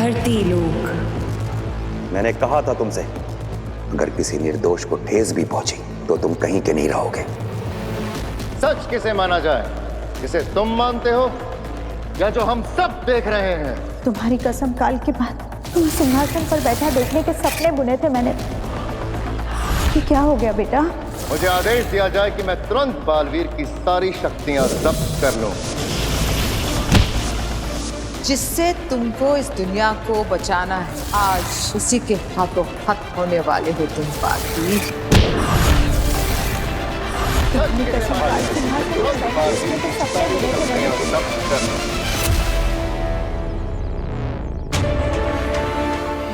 धरती लोक। मैंने कहा था तुमसे, अगर किसी निर्दोष को ठेस भी पहुंची तो तुम कहीं के नहीं रहोगे। सच किसे माना जाए, जिसे तुम मानते हो या जो हम सब देख रहे हैं? तुम्हारी कसम, काल के बाद तुम सिंहासन पर बैठा देखने के सपने बुने थे मैंने। ये क्या हो गया बेटा? मुझे आदेश दिया जाए कि मैं तुरंत बालवीर की सारी शक्तियां जब्त कर लूं। जिससे तुमको इस दुनिया को बचाना है, आज उसी के हाथों हाथ होने वाले हो तुम बालवीर।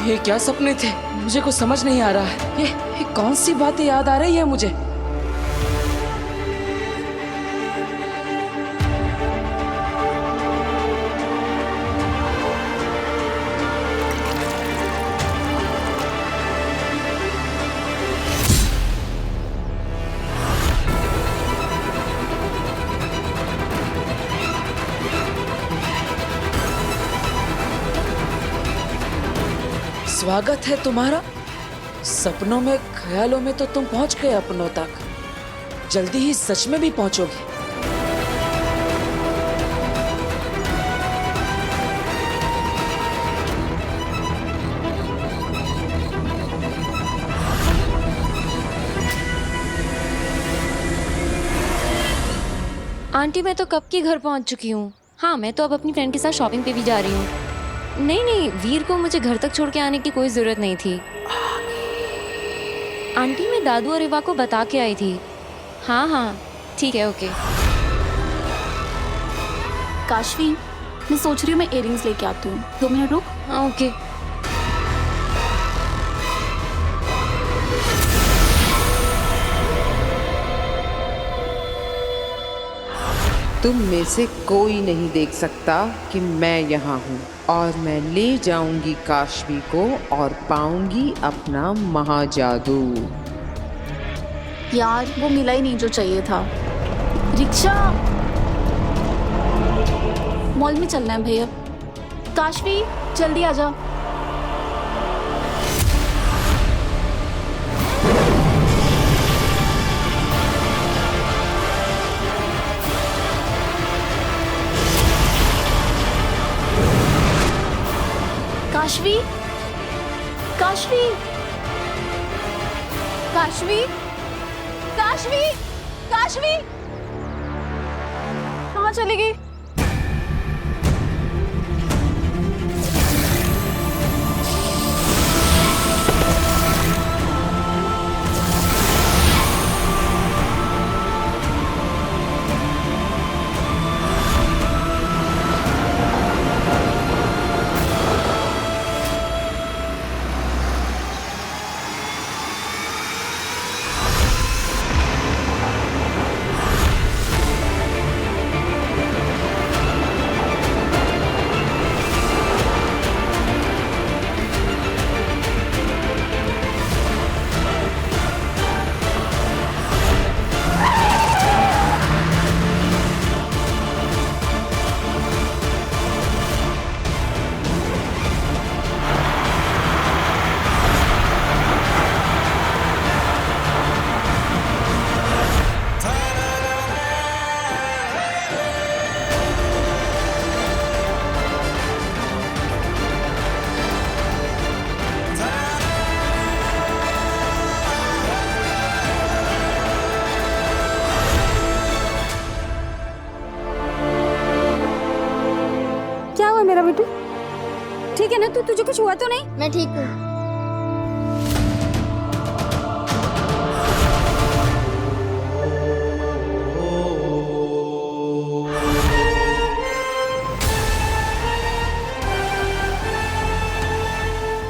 ये क्या सपने थे? मुझे कुछ समझ नहीं आ रहा है। ये कौन सी बातें याद आ रही है मुझे? स्वागत है तुम्हारा। सपनों में, ख्यालों में तो तुम पहुंच गए अपनों तक। जल्दी ही सच में भी पहुंचोगे। आंटी मैं तो कब की घर पहुंच चुकी हूँ। हाँ, मैं तो अब अपनी फ्रेंड के साथ शॉपिंग पे भी जा रही हूँ। नहीं नहीं, वीर को मुझे घर तक छोड़ के आने की कोई जरूरत नहीं थी। आंटी मैं दादू और रिवा को बता के आई थी। हाँ हाँ ठीक है, ओके। काशवी, मैं सोच रही हूँ मैं इयररिंग्स लेके आती हूँ। 2 मिनट रुक। हाँ ओके। तुम में से कोई नहीं देख सकता कि मैं यहाँ हूँ, और मैं ले जाऊंगी काशवी को और पाऊंगी अपना महाजादू। यार वो मिला ही नहीं जो चाहिए था। रिक्शा, मॉल में चलना है भैया। काशवी जल्दी आ जा। काशवी, काशवी, काशवी, काशवी, काशवी, कहाँ चली गई? मेरा बेटू ठीक है ना? तुझे कुछ हुआ तो नहीं? मैं ठीक हूँ।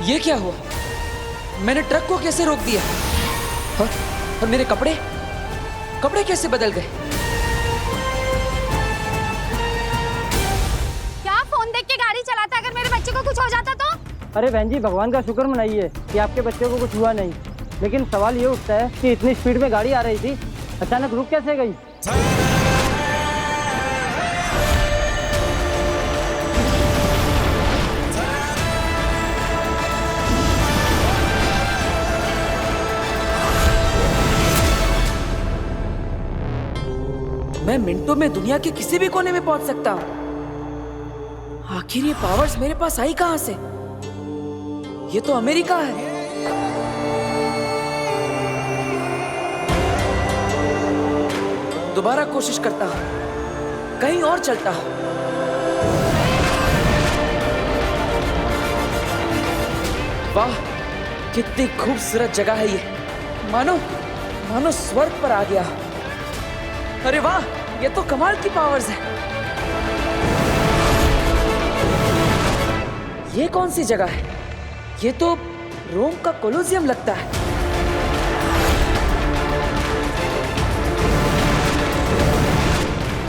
ये क्या हुआ? मैंने ट्रक को कैसे रोक दिया? और मेरे कपड़े कैसे बदल गए? कुछ हो जाता तो? अरे बहन जी, भगवान का शुक्र मनाइए कि आपके बच्चे को कुछ हुआ नहीं। लेकिन सवाल ये उठता है कि इतनी स्पीड में गाड़ी आ रही थी, अचानक रुक कैसे गई? मिनटों में दुनिया के किसी भी कोने में पहुंच सकता हूँ। आखिर ये पावर्स मेरे पास आई कहां से? ये तो अमेरिका है। दोबारा कोशिश करता हूं, कहीं और चलता हूं। वाह, कितनी खूबसूरत जगह है ये। मानो स्वर्ग पर आ गया। अरे वाह, ये तो कमाल की पावर्स है। ये कौन सी जगह है? ये तो रोम का कोलोसियम लगता है।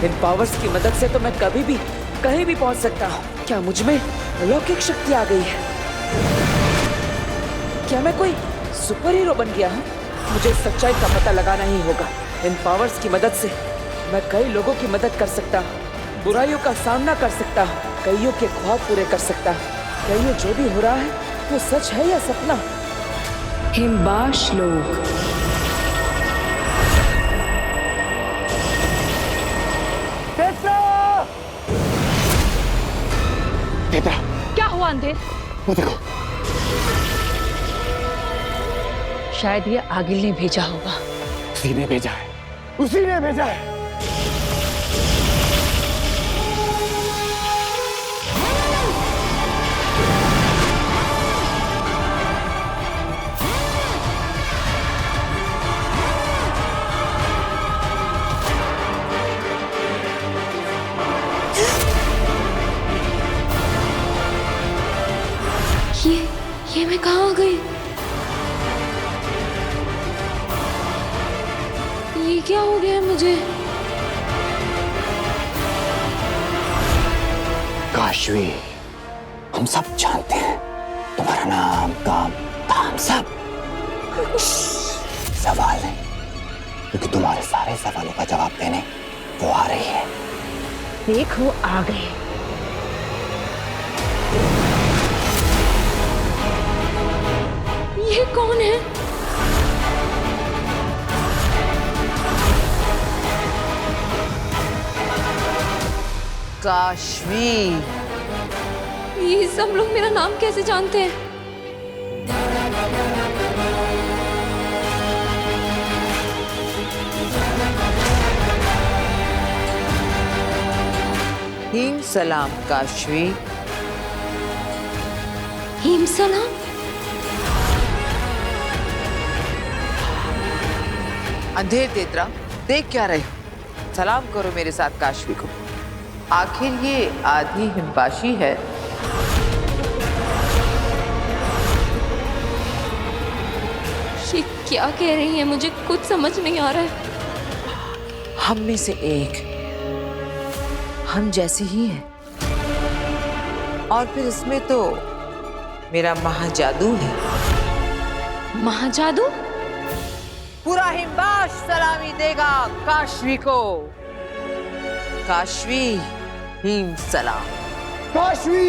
इन पावर्स की मदद से तो मैं कभी भी कहीं भी पहुंच सकता हूँ। क्या मुझ में अलौकिक शक्ति आ गई है? क्या मैं कोई सुपर हीरो बन गया हूँ? मुझे सच्चाई का पता लगाना ही होगा। इन पावर्स की मदद से मैं कई लोगों की मदद कर सकता हूँ, बुराइयों का सामना कर सकता हूँ, कईयों के ख्वाब पूरे कर सकता हूँ। कईयों जो भी हो रहा है वो सच है या सपना? हिमबाश लोग। पेत्रा, क्या हुआ अंधेर? वो देखो। शायद ये आगिल ने भेजा होगा। उसी ने भेजा है, उसी ने भेजा है। ये मैं कहाँ आ गई? ये क्या हो गया मुझे? काशवी, हम सब जानते हैं तुम्हारा नाम, काम, धाम सब। सवाल है, क्योंकि तुम्हारे सारे सवालों का जवाब देने वो आ रही है। देखो आ गए। ये कौन है? काशवी। ये सब लोग मेरा नाम कैसे जानते हैं? हिम सलाम काशवी। हिम सलाम? अंधेर तेतरा, देख क्या रहे हो? सलाम करो मेरे साथ काशवी को। आखिर ये आधी हिमबाशी है। ये क्या कह रही है? मुझे कुछ समझ नहीं आ रहा है। हम में से एक, हम जैसे ही हैं। और फिर इसमें तो मेरा महाजादू है। महाजादू? पूरा हिमबाश सलामी देगा काशवी को। काशवी, हिम सलाम। काशवी,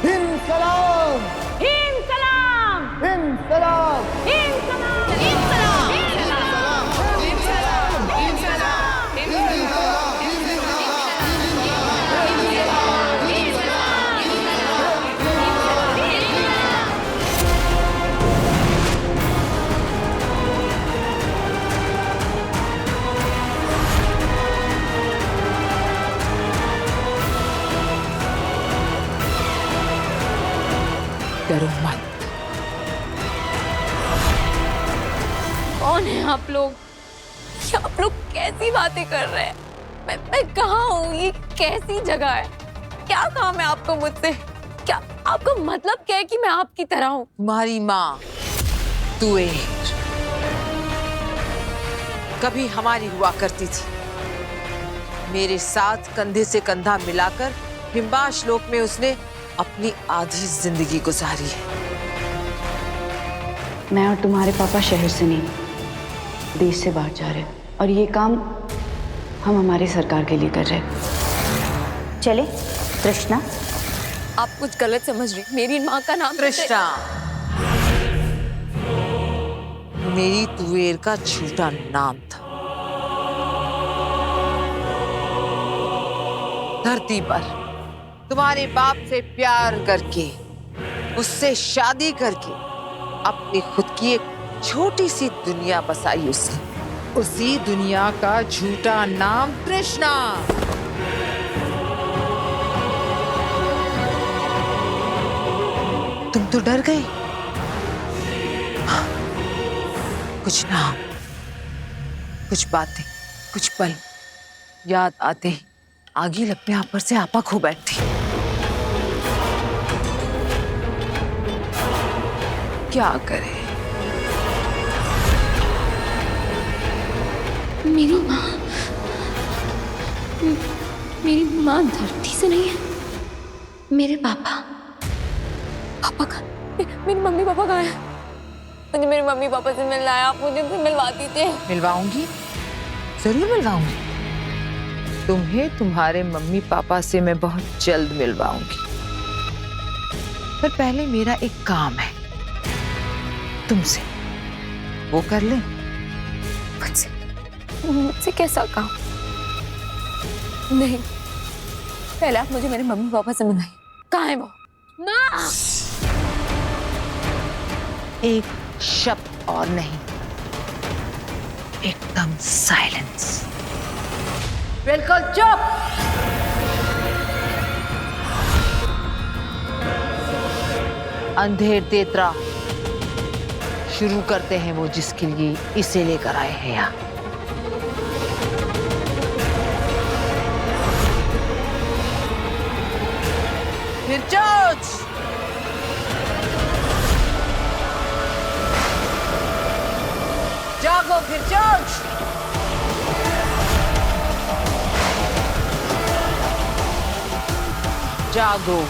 हिम सलाम, हिम सलाम, हिम सलाम, हिम सलाम, हिम सलाम, हिम सलाम, हिम सलाम, हिम सलाम, हिम सलाम, डरो मत। कौन है आप लोग? ये आप लोग कैसी बातें कर रहे हैं? मैं कहाँ हूँ? ये कैसी जगह है? क्या काम है आपको मुझसे? क्या आपका मतलब क्या है कि मैं आपकी तरह हूँ? तुम्हारी माँ तुएर कभी हमारी हुआ करती थी। मेरे साथ कंधे से कंधा मिलाकर हिमबाश लोक में उसने अपनी आधी जिंदगी गुजारी है। मैं और तुम्हारे पापा शहर से नहीं, देश से बाहर जा रहे हैं, और ये काम हम हमारी सरकार के लिए कर रहे हैं। चले तृष्णा। आप कुछ गलत समझ रही। मेरी माँ का नाम तृष्णा मेरी तुएर का झूठा नाम था। धरती पर तुम्हारे बाप से प्यार करके, उससे शादी करके अपनी खुद की एक छोटी सी दुनिया बसाई उसने। उसी दुनिया का झूठा नाम कृष्णा। तुम तो डर गए। कुछ नाम, कुछ बातें, कुछ पल याद आते ही आगी लगने आप पर से आपा खो बैठती। क्या करें? मेरी माँ धरती से नहीं है। मेरे पापा का मेरी मम्मी पापा कहाँ हैं? मुझे मेरे मम्मी पापा से मिलना है, आप मुझे उनसे मिलवा दीजिए। मिलवाऊंगी, जरूर मिलवाऊंगी। तुम्हें तुम्हारे मम्मी पापा से मैं बहुत जल्द मिलवाऊंगी। पर पहले मेरा एक काम है तुमसे, वो कर ले। मुझसे कैसा काम? नहीं, पहले आप मुझे मेरे मम्मी पापा से मिलाइए। कहाँ है वो? माँ! एक शब्द और नहीं, एकदम साइलेंस। बिल्कुल चुप। अंधेर तेतरा, शुरू करते हैं वो जिसके लिए इसे लेकर आए हैं यहाँ। फिरचोच, जागो फिरचोच। जागो।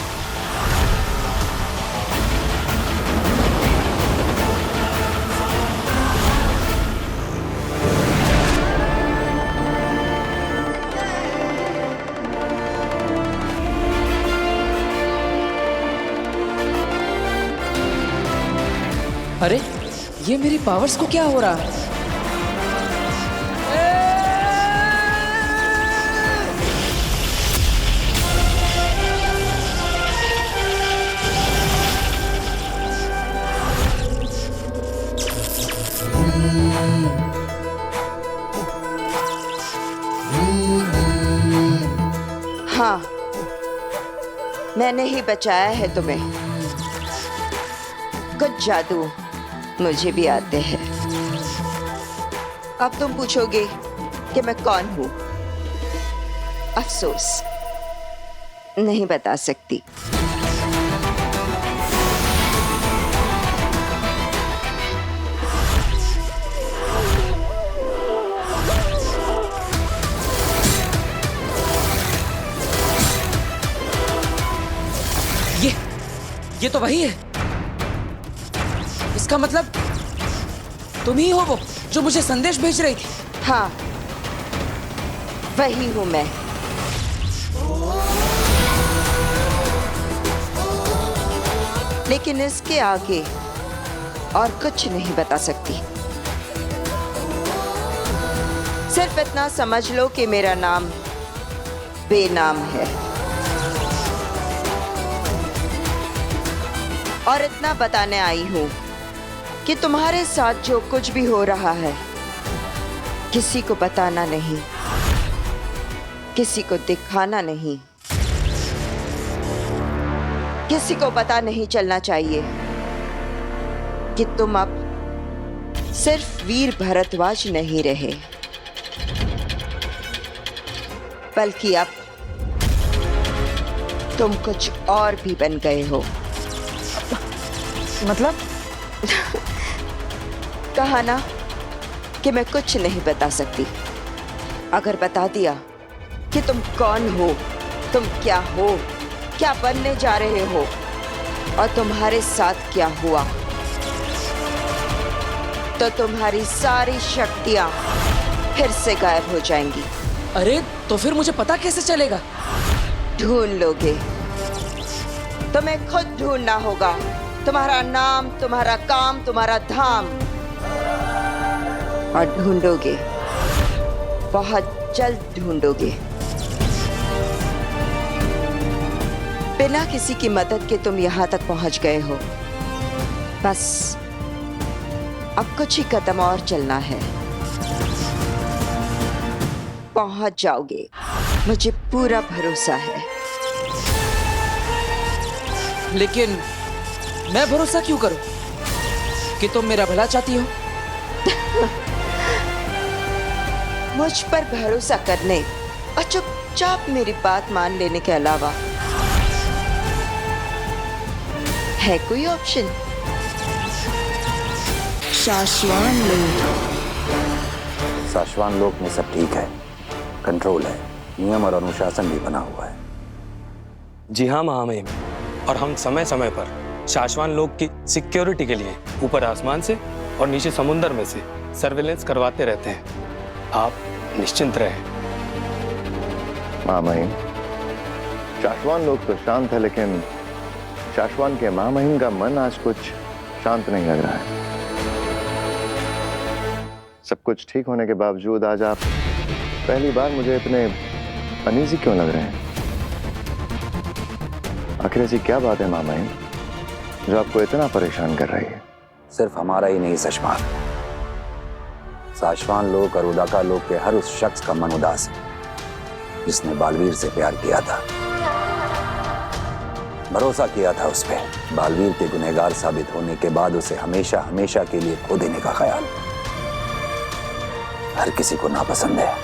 अरे ये मेरी पावर्स को क्या हो रहा है? हाँ, मैंने ही बचाया है तुम्हें। कुछ जादू मुझे भी आते हैं। अब तुम पूछोगे कि मैं कौन हूं। अफसोस, नहीं बता सकती। ये तो वही है। इसका मतलब तुम ही हो वो जो मुझे संदेश भेज रही थी। हाँ, वही हूं मैं। लेकिन इसके आगे और कुछ नहीं बता सकती। सिर्फ इतना समझ लो कि मेरा नाम बेनाम है। और इतना बताने आई हूं कि तुम्हारे साथ जो कुछ भी हो रहा है किसी को बताना नहीं, किसी को दिखाना नहीं, किसी को पता नहीं चलना चाहिए कि तुम अब सिर्फ वीर भरद्वाज नहीं रहे, बल्कि अब तुम कुछ और भी बन गए हो। मतलब? कहा ना कि मैं कुछ नहीं बता सकती। अगर बता दिया कि तुम कौन हो, तुम क्या हो, क्या बनने जा रहे हो और तुम्हारे साथ क्या हुआ, तो तुम्हारी सारी शक्तियां फिर से गायब हो जाएंगी। अरे तो फिर मुझे पता कैसे चलेगा? ढूंढ लोगे। तुम्हें खुद ढूंढना होगा। तुम्हारा नाम, तुम्हारा काम, तुम्हारा धाम। और ढूंढोगे, बहुत जल्द ढूंढोगे। बिना किसी की मदद के तुम यहाँ तक पहुंच गए हो। बस अब कुछ ही कदम और चलना है, पहुंच जाओगे, मुझे पूरा भरोसा है। लेकिन मैं भरोसा क्यों करूं कि तुम मेरा भला चाहती हो? मुझ पर भरोसा करने और चुपचाप मेरी बात मान लेने के अलावा है कोई ऑप्शन? शाश्वान लोक में सब ठीक है, कंट्रोल है, नियम और अनुशासन भी बना हुआ है। जी हाँ महामहिम, और हम समय समय पर शाश्वान लोक की सिक्योरिटी के लिए ऊपर आसमान से और नीचे समुद्र में से सर्विलेंस करवाते रहते हैं। आप निश्चिंत रहें। महामहिम, शाश्वान लोग तो शांत है, लेकिन शाश्वान के महामहिम का मन आज कुछ शांत नहीं लग रहा है। सब कुछ ठीक होने के बावजूद आज आप पहली बार मुझे इतने अनईजी क्यों लग रहे हैं? आखिर ऐसी क्या बात है महामहिम जो आपको इतना परेशान कर रही है? सिर्फ हमारा ही नहीं सशमान, शाश्वान लोक और उदाका लोक के हर उस शख्स का मन उदास है जिसने बालवीर से प्यार किया था, भरोसा किया था उस पर। बालवीर के गुनहगार साबित होने के बाद उसे हमेशा हमेशा के लिए खो देने का ख्याल हर किसी को नापसंद है।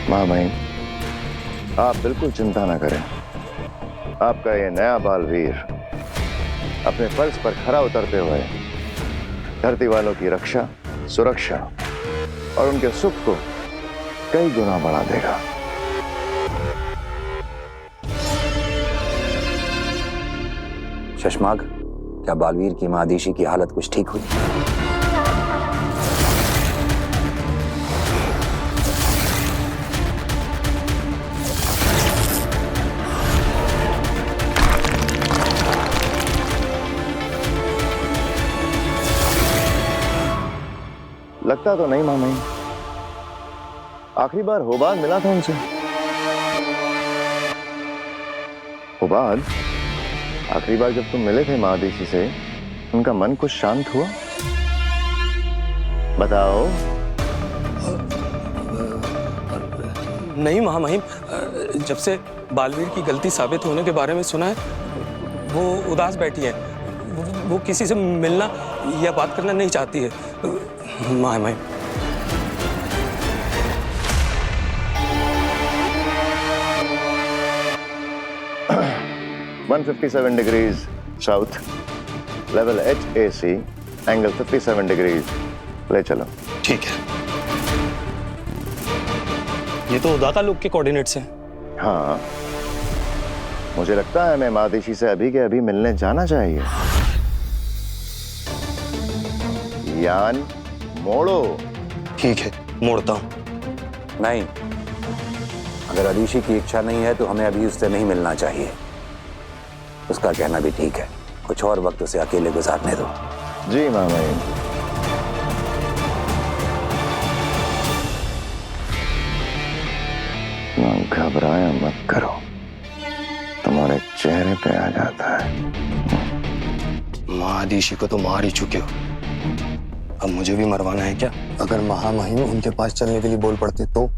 महामहिम, आप बिल्कुल चिंता ना करें। आपका ये नया बालवीर अपने फर्ज पर खरा उतरते हुए धरती वालों की रक्षा, सुरक्षा और उनके सुख को कई गुना बढ़ा देगा। शशमाग, क्या बालवीर की मादीशी की हालत कुछ ठीक हुई? लगता तो नहीं मामई। आखिरी बार होबाद मिला था उनसे। होबाद, आखिरी बार जब तुम मिले थे महादेशी से, उनका मन कुछ शांत हुआ? बताओ। नहीं महामहिम, जब से बालवीर की गलती साबित होने के बारे में सुना है, वो उदास बैठी है। वो किसी से मिलना या बात करना नहीं चाहती है महामहिम। 157 degrees south, level HAC, angle 57 degrees. ले चलो। ठीक है। ये तो उदाका लोक के कोऑर्डिनेट्स हैं। हाँ, मुझे लगता है मैं मादेशी से अभी के अभी मिलने जाना चाहिए। यान मोड़ो। ठीक है, मोड़ता हूं। नहीं, अगर अदीशी की इच्छा नहीं है तो हमें अभी उससे नहीं मिलना चाहिए। उसका कहना भी ठीक है, कुछ और वक्त उसे अकेले गुजारने दो। जी मामा। घबराया मत करो, तुम्हारे चेहरे पे आ जाता है। महादीशी को तो मार ही चुके हो, अब मुझे भी मरवाना है क्या? अगर महामहिम उनके पास चलने के लिए बोल पड़ते तो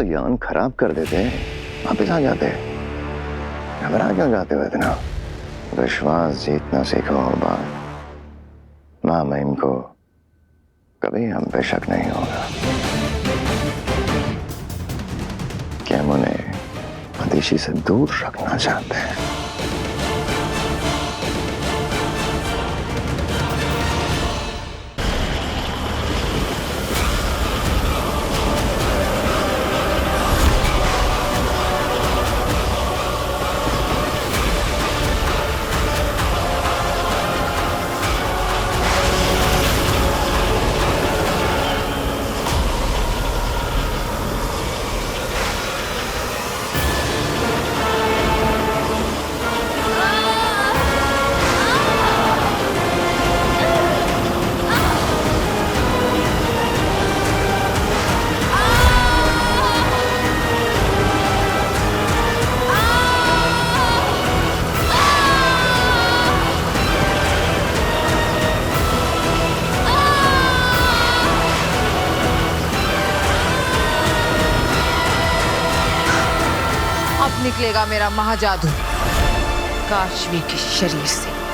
यान खराब कर देते, वापिस आ जाते। घबरा क्यों जाते हो इतना? विश्वास जीतना सीखो होगा। महामहिम को कभी हम पे शक नहीं होगा कि हम उन्हें अदीशी से दूर रखना चाहते हैं। निकलेगा मेरा महाजादू काशवी के शरीर से।